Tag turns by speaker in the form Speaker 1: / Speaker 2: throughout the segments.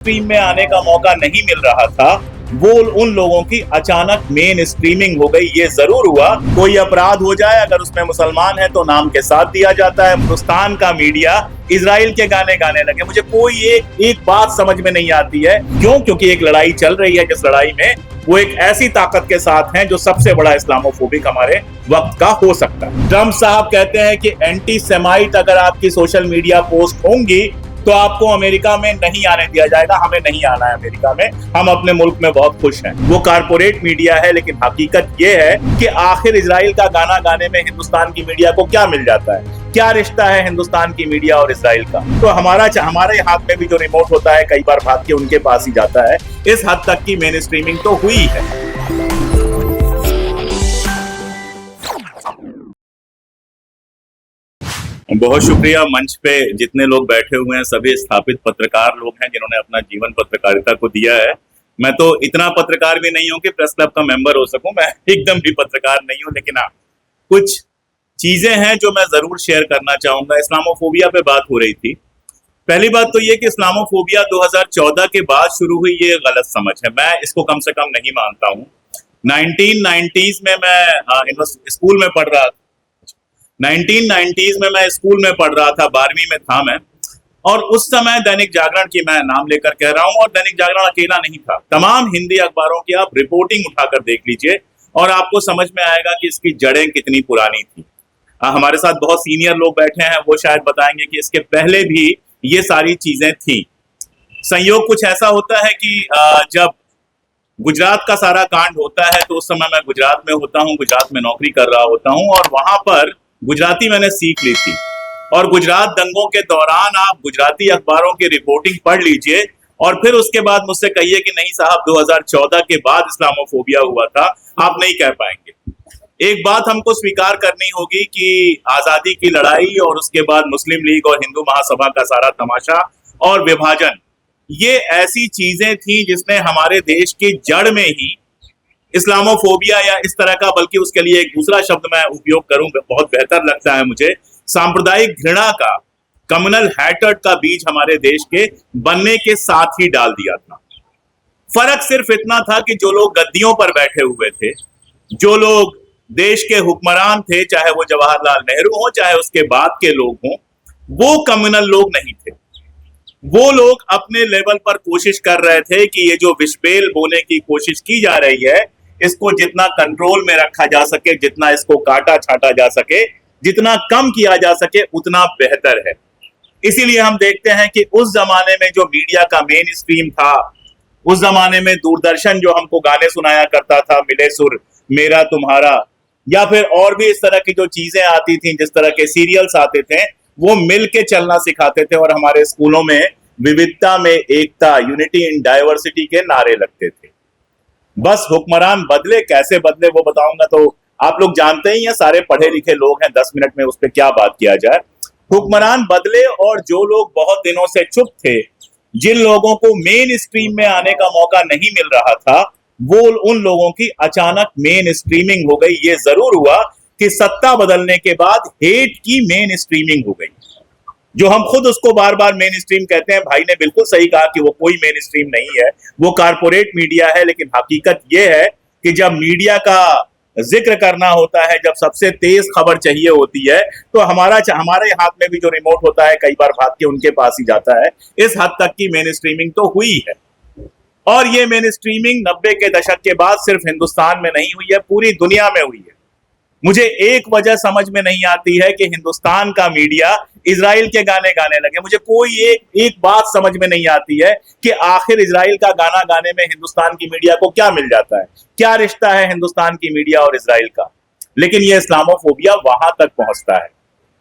Speaker 1: Stream में आने का मौका नहीं मिल रहा था, वो उन लोगों की अचानक मेन स्ट्रीमिंग हो गई। ये जरूर हुआ, कोई अपराध हो जाए अगर उसमें मुसलमान है तो नाम के साथ दिया जाता है। हिंदुस्तान का मीडिया इजराइल के गाने गाने लगे। मुझे कोई एक बात समझ में नहीं आती है, क्यों? क्योंकि एक लड़ाई चल रही है, जिस लड़ाई में वो एक ऐसी ताकत के साथ हैं जो सबसे बड़ा इस्लामोफोबिक हमारे वक्त का हो सकता है। ट्रंप साहब कहते हैं कि एंटी सेमाइट अगर आपकी सोशल मीडिया पोस्ट होंगी तो आपको अमेरिका में नहीं आने दिया जाएगा। हमें नहीं आना है अमेरिका में, हम अपने मुल्क में बहुत खुश हैं। वो कारपोरेट मीडिया है, लेकिन हकीकत ये है कि आखिर इजराइल का गाना गाने में हिंदुस्तान की मीडिया को क्या मिल जाता है? क्या रिश्ता है हिंदुस्तान की मीडिया और इजराइल का? तो हमारे हाथ में भी जो रिमोट होता है कई बार भाग के उनके पास ही जाता है। इस हद तक की मेन स्ट्रीमिंग तो हुई है। बहुत शुक्रिया मंच पे जितने लोग बैठे हुए हैं, सभी स्थापित पत्रकार लोग हैं जिन्होंने अपना जीवन पत्रकारिता को दिया है। मैं तो इतना पत्रकार भी नहीं हूं कि प्रेस क्लब का मेंबर हो सकूं, मैं एकदम भी पत्रकार नहीं हूं, लेकिन हाँ कुछ चीजें हैं जो मैं जरूर शेयर करना चाहूंगा। इस्लामोफोबिया पे बात हो रही थी। पहली बात तो ये कि इस्लामोफोबिया 2014 के बाद शुरू हुई, ये गलत समझ है। मैं इसको कम से कम नहीं मानता हूँ। 1990s में मैं स्कूल में पढ़ रहा था। 1990s में मैं स्कूल में पढ़ रहा था, 12वीं में था मैं, और उस समय दैनिक जागरण की मैं नाम लेकर कह रहा हूं, और दैनिक जागरण अकेला नहीं था। तमाम हिंदी अखबारों की आप रिपोर्टिंग उठाकर देख लीजिए और आपको समझ में आएगा कि इसकी जड़ें कितनी पुरानी थी। हमारे साथ बहुत सीनियर लोग बैठे हैं, वो शायद बताएंगे कि इसके पहले भी ये सारी चीजें थी। संयोग कुछ ऐसा होता है कि जब गुजरात का सारा कांड होता है तो उस समय मैं गुजरात में होता हूँ, गुजरात में नौकरी कर रहा होता हूँ, और वहां पर गुजराती मैंने सीख ली थी। और गुजरात दंगों के दौरान आप गुजराती अखबारों की रिपोर्टिंग पढ़ लीजिए और फिर उसके बाद मुझसे कहिए कि नहीं साहब 2014 के बाद इस्लामोफोबिया हुआ था, आप नहीं कह पाएंगे। एक बात हमको स्वीकार करनी होगी कि आजादी की लड़ाई और उसके बाद मुस्लिम लीग और हिंदू महासभा का सारा तमाशा और विभाजन, ये ऐसी चीजें थी जिसने हमारे देश की जड़ में ही इस्लामोफोबिया या इस तरह का, बल्कि उसके लिए एक दूसरा शब्द मैं उपयोग करूंगा, बहुत बेहतर लगता है मुझे, सांप्रदायिक घृणा का, कम्युनल हैट्रेड का बीज हमारे देश के बनने के साथ ही डाल दिया था। फर्क सिर्फ इतना था कि जो लोग गद्दियों पर बैठे हुए थे, जो लोग देश के हुक्मरान थे, चाहे वो जवाहरलाल नेहरू हो चाहे उसके बाद के लोग हों, वो कम्युनल लोग नहीं थे। वो लोग अपने लेवल पर कोशिश कर रहे थे कि ये जो विषबेल बोने की कोशिश की जा रही है, इसको जितना कंट्रोल में रखा जा सके, जितना इसको काटा छाटा जा सके, जितना कम किया जा सके, उतना बेहतर है। इसीलिए हम देखते हैं कि उस जमाने में जो मीडिया का मेन स्ट्रीम था, उस जमाने में दूरदर्शन जो हमको गाने सुनाया करता था, मिले सुर मेरा तुम्हारा, या फिर और भी इस तरह की जो चीजें आती थी, जिस तरह के सीरियल्स आते थे, वो मिल के चलना सिखाते थे। और हमारे स्कूलों में विविधता में एकता, यूनिटी इन डाइवर्सिटी के नारे लगते थे। बस हुक्मरान बदले, कैसे बदले वो बताऊंगा, तो आप लोग जानते ही हैं, सारे पढ़े लिखे लोग हैं, 10 मिनट में उस पर क्या बात किया जाए। हुक्मरान बदले, और जो लोग बहुत दिनों से चुप थे, जिन लोगों को मेन स्ट्रीम में आने का मौका नहीं मिल रहा था, वो उन लोगों की अचानक मेन स्ट्रीमिंग हो गई। ये जरूर हुआ कि सत्ता बदलने के बाद हेट की मेन स्ट्रीमिंग हो गई, जो हम खुद उसको बार बार मेन स्ट्रीम कहते हैं। भाई ने बिल्कुल सही कहा कि वो कोई मेन स्ट्रीम नहीं है, वो कारपोरेट मीडिया है। लेकिन हकीकत ये है कि जब मीडिया का जिक्र करना होता है, जब सबसे तेज खबर चाहिए होती है, तो हमारे हाथ में भी जो रिमोट होता है कई बार भाग के उनके पास ही जाता है। इस हद तक की मेन स्ट्रीमिंग तो हुई है, और ये मेन स्ट्रीमिंग 90 के दशक के बाद सिर्फ हिंदुस्तान में नहीं हुई है, पूरी दुनिया में हुई है। मुझे एक वजह समझ में नहीं आती है कि हिंदुस्तान का मीडिया इजराइल के गाने गाने लगे। मुझे कोई एक बात समझ में नहीं आती है कि आखिर इजराइल का गाना गाने में हिंदुस्तान की मीडिया को क्या मिल जाता है? क्या रिश्ता है हिंदुस्तान की मीडिया और इजराइल का? लेकिन यह इस्लामोफोबिया वहां तक पहुंचता है।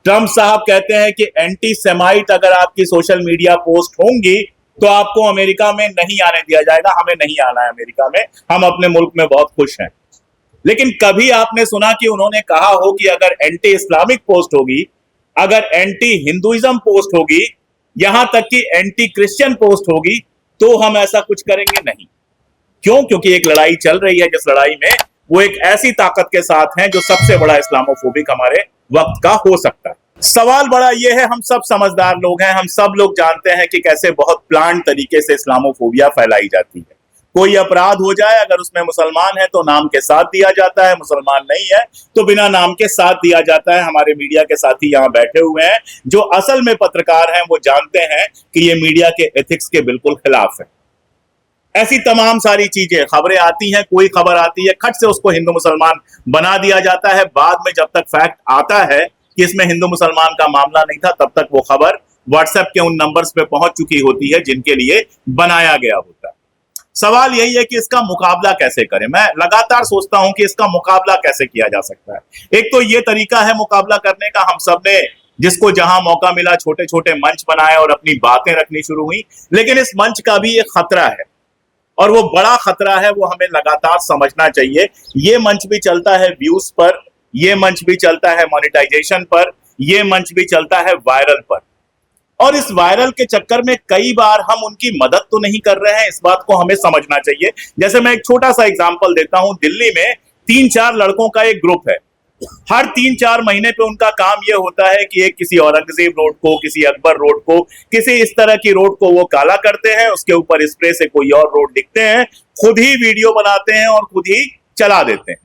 Speaker 1: ट्रंप साहब कहते हैं कि एंटी सेमाइट अगर आपकी सोशल मीडिया पोस्ट होंगी तो आपको अमेरिका में नहीं आने दिया जाएगा। हमें नहीं आना है अमेरिका में, हम अपने मुल्क में बहुत खुश हैं। लेकिन कभी आपने सुना कि उन्होंने कहा हो कि अगर एंटी इस्लामिक पोस्ट होगी, अगर एंटी हिंदुइज्म पोस्ट होगी, यहां तक कि एंटी क्रिश्चियन पोस्ट होगी, तो हम ऐसा कुछ करेंगे? नहीं। क्यों? क्योंकि एक लड़ाई चल रही है, जिस लड़ाई में वो एक ऐसी ताकत के साथ हैं जो सबसे बड़ा इस्लामोफोबिक हमारे वक्त का हो सकता है। सवाल बड़ा ये है, हम सब समझदार लोग हैं, हम सब लोग जानते हैं कि कैसे बहुत प्लान तरीके से इस्लामोफोबिया फैलाई जाती है। कोई अपराध हो जाए, अगर उसमें मुसलमान है तो नाम के साथ दिया जाता है, मुसलमान नहीं है तो बिना नाम के साथ दिया जाता है। हमारे मीडिया के साथी यहाँ बैठे हुए हैं जो असल में पत्रकार हैं, वो जानते हैं कि ये मीडिया के एथिक्स के बिल्कुल खिलाफ है। ऐसी तमाम सारी चीजें, खबरें आती हैं, कोई खबर आती है, खट से उसको हिंदू मुसलमान बना दिया जाता है। बाद में जब तक फैक्ट आता है कि इसमें हिंदू मुसलमान का मामला नहीं था, तब तक वो खबर व्हाट्सएप के उन नंबर्स पे पहुंच चुकी होती है जिनके लिए बनाया गया होता है। सवाल यही है कि इसका मुकाबला कैसे करें। मैं लगातार सोचता हूं कि इसका मुकाबला कैसे किया जा सकता है। एक तो ये तरीका है मुकाबला करने का, हम सब ने जिसको जहां मौका मिला छोटे छोटे मंच बनाए और अपनी बातें रखनी शुरू हुई, लेकिन इस मंच का भी एक खतरा है और वो बड़ा खतरा है, वो हमें लगातार समझना चाहिए। ये मंच भी चलता है व्यूज पर, ये मंच भी चलता है मोनेटाइजेशन पर, ये मंच भी चलता है वायरल पर। और इस वायरल के चक्कर में कई बार हम उनकी मदद तो नहीं कर रहे हैं, इस बात को हमें समझना चाहिए। जैसे मैं एक छोटा सा एग्जांपल देता हूं, दिल्ली में 3-4 लड़कों का एक ग्रुप है। हर 3-4 महीने पे उनका काम यह होता है कि एक किसी औरंगजेब रोड को, किसी अकबर रोड को, किसी इस तरह की रोड को वो काला करते हैं, उसके ऊपर स्प्रे से कोई और रोड लिखते हैं, खुद ही वीडियो बनाते हैं और खुद ही चला देते हैं।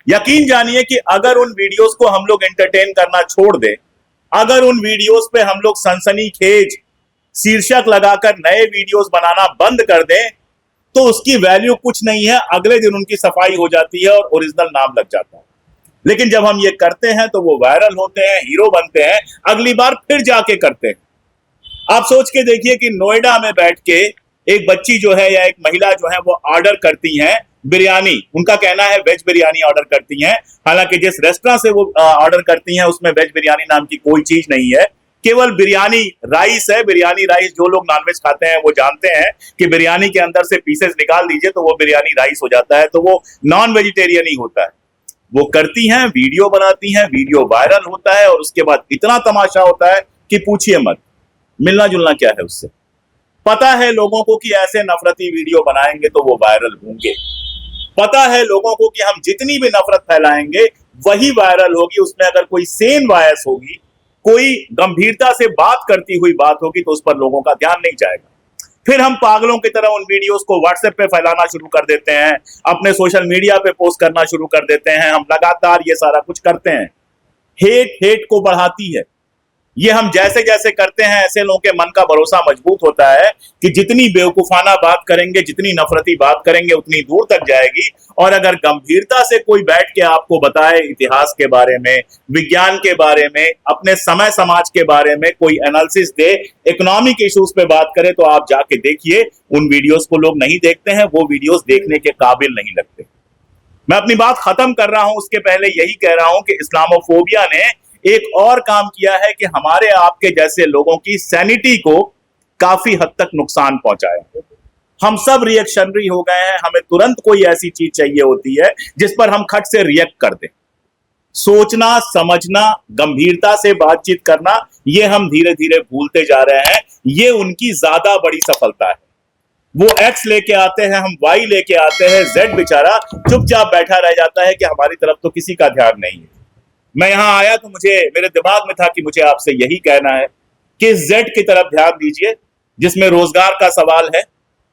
Speaker 1: यकीन जानिए कि अगर उन वीडियोस को हम लोग एंटरटेन करना छोड़ दें, अगर उन वीडियोस पे हम लोग सनसनीखेज शीर्षक लगाकर नए वीडियोस बनाना बंद कर दें, तो उसकी वैल्यू कुछ नहीं है। अगले दिन उनकी सफाई हो जाती है और ओरिजिनल नाम लग जाता है। लेकिन जब हम ये करते हैं तो वो वायरल होते हैं, हीरो बनते हैं, अगली बार फिर जाके करते हैं। आप सोच के देखिए कि नोएडा में बैठ के एक बच्ची जो है या एक महिला जो है वो ऑर्डर करती हैं बिरयानी, उनका कहना है वेज बिरयानी ऑर्डर करती हैं। हालांकि जिस रेस्टोरेंट से वो ऑर्डर करती हैं उसमें वेज बिरयानी नाम की कोई चीज नहीं है, केवल बिरयानी राइस है। बिरयानी राइस, जो लोग नॉनवेज खाते हैं वो जानते हैं कि बिरयानी के अंदर से पीसेस निकाल दीजिए तो वो बिरयानी राइस हो जाता है, तो वो नॉन वेजिटेरियन ही होता है। वो करती हैं, वीडियो बनाती हैं, वीडियो वायरल होता है और उसके बाद इतना तमाशा होता है कि पूछिए मत। मिलना जुलना क्या है उससे? पता है लोगों को कि ऐसे नफरती वीडियो बनाएंगे तो वो वायरल होंगे। पता है लोगों को कि हम जितनी भी नफरत फैलाएंगे वही वायरल होगी। उसमें अगर कोई सेन वॉयस होगी, कोई गंभीरता से बात करती हुई बात होगी, तो उस पर लोगों का ध्यान नहीं जाएगा। फिर हम पागलों की तरह उन वीडियोस को व्हाट्सएप पे फैलाना शुरू कर देते हैं, अपने सोशल मीडिया पे पोस्ट करना शुरू कर देते हैं। हम लगातार ये सारा कुछ करते हैं। हेट को बढ़ाती है। ये हम जैसे जैसे करते हैं ऐसे लोगों के मन का भरोसा मजबूत होता है कि जितनी बेवकूफाना बात करेंगे, जितनी नफरती बात करेंगे, उतनी दूर तक जाएगी। और अगर गंभीरता से कोई बैठ के आपको बताए इतिहास के बारे में, विज्ञान के बारे में, अपने समय समाज के बारे में कोई एनालिसिस दे, इकोनॉमिक इश्यूज पे बात करे, तो आप जाके देखिए उन वीडियोस को लोग नहीं देखते हैं, वो वीडियोस देखने के काबिल नहीं लगते। मैं अपनी बात खत्म कर रहा हूं, उसके पहले यही कह रहा हूं कि इस्लामोफोबिया ने एक और काम किया है कि हमारे आपके जैसे लोगों की सैनिटी को काफी हद तक नुकसान पहुंचाया। हम सब रिएक्शनरी हो गए हैं। हमें तुरंत कोई ऐसी चीज चाहिए होती है जिस पर हम खट से रिएक्ट कर दें। सोचना, समझना, गंभीरता से बातचीत करना, ये हम धीरे धीरे भूलते जा रहे हैं। ये उनकी ज्यादा बड़ी सफलता है। वो एक्स लेके आते हैं, हम वाई लेके आते हैं, जेड बेचारा चुपचाप बैठा रह जाता है कि हमारी तरफ तो किसी का ध्यान नहीं है। मैं यहां आया तो मेरे दिमाग में था कि मुझे आपसे यही कहना है कि जेड की तरफ ध्यान दीजिए, जिसमें रोजगार का सवाल है।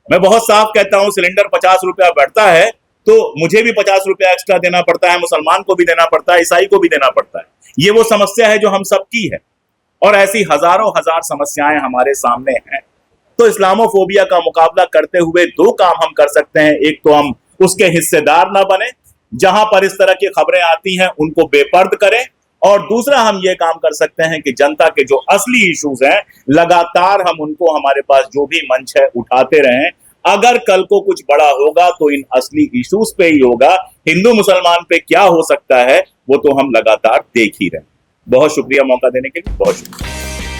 Speaker 1: मैं बहुत साफ कहता हूं, सिलेंडर 50 रुपया बढ़ता है तो मुझे भी 50 रुपया एक्स्ट्रा देना पड़ता है, मुसलमान को भी देना पड़ता है, ईसाई को भी देना पड़ता है। ये वो समस्या है जो हम सबकी है और ऐसी हजारों हजार समस्याएं हमारे सामने हैं। तो इस्लामोफोबिया का मुकाबला करते हुए 2 काम हम कर सकते हैं। एक तो हम उसके हिस्सेदार ना बने, जहां पर इस तरह की खबरें आती हैं उनको बेपर्द करें, और दूसरा हम ये काम कर सकते हैं कि जनता के जो असली इश्यूज हैं लगातार हम उनको हमारे पास जो भी मंच है उठाते रहें। अगर कल को कुछ बड़ा होगा तो इन असली इश्यूज पे ही होगा। हिंदू मुसलमान पे क्या हो सकता है वो तो हम लगातार देख ही रहे हैं। बहुत शुक्रिया मौका देने के लिए, बहुत शुक्रिया।